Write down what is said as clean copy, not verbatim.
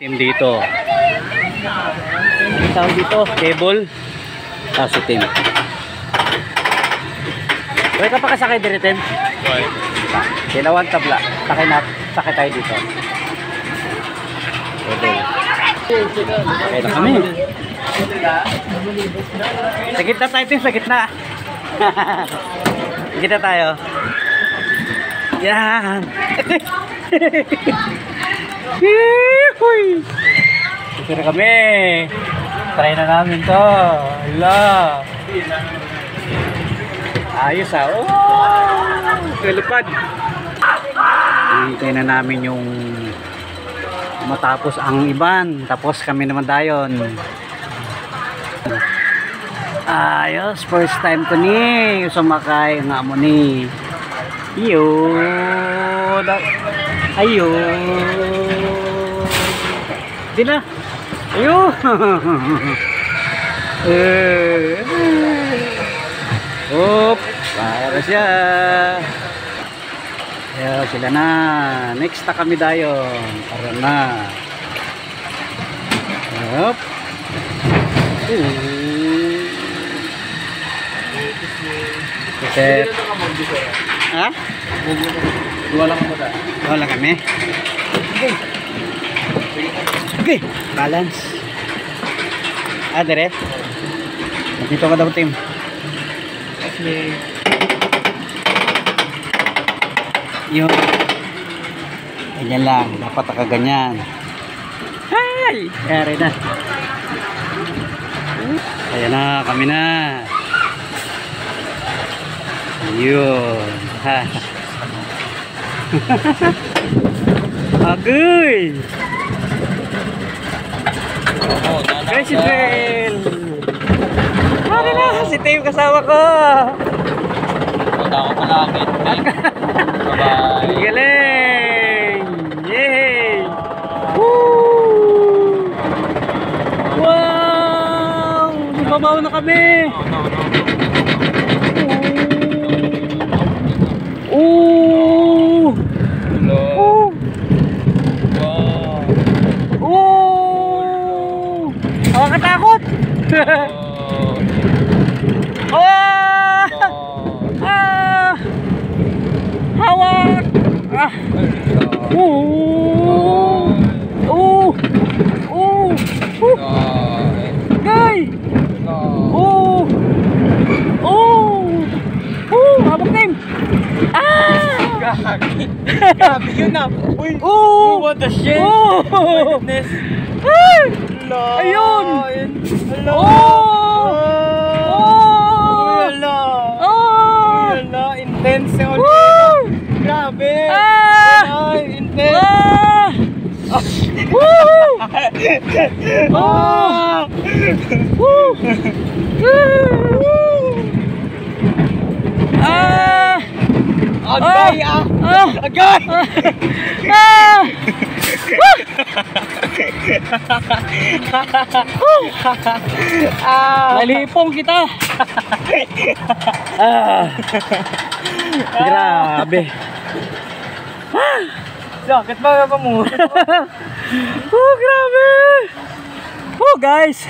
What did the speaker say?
Team dito. Tawag dito, cable. Tapos team. Pwede ka pa kasakay dito, Tim? Why? Kilawang tabla. Sakay tayo dito. Pwede. Okay na kami. Sa gitna tayo, Tim. Sa gitna. Sa gitna tayo. Yan. Ito na kami. Try na namin to. Hala. Ayos ah. Oh! Kalipad. Hintay na namin yung matapos ang iban. Tapos kami naman dayon. Ayos. First time ko ni sumakay nga mo ni. Yun. Ayun. Di na. Ayun. Oop. Para siya. Ayun sila na. Next na kami dayon. Para na. Oop. Set. Ha? Wala ka mo ta. Wala kami. Okay. Balance. Dire. Dito ka daw, Tim. Okay. Yun. Ganyan lang. Dapat nakaganyan. Ay! Yari na. Ayan na. Kami na. Yun. Ha. Agoy! Guys, si Trail! Ano na? Si Tim kasama ko! Punta ako palagit. Bye-bye. Galing! Yay! Woo! Wow! Sumabaw na kami! Ooh! Hello. Wow! Ooh! Nakakatakot! Oh! Ah! Hawak! Ah! Ooh! Ooh! Ooh! Gay! Ooh! Ooh! Ooh! Habak na yun! Ah! Grabe yun na. Uy! Ooh! What the shit? Oh! Oh my goodness. Ah! Hello. Ayun! Hello. Oh! Oh! Hello. Oh! Hello. Intense yung Woo! Grabe. Ah! Ay, intense. Ah! Woo! Ah! Woo! Ah! Agay ah! Ah! Agay! Ah! Nalipong kita. Ah! Grabe. Bakit ba mo? Oh, grabe. Oh, guys.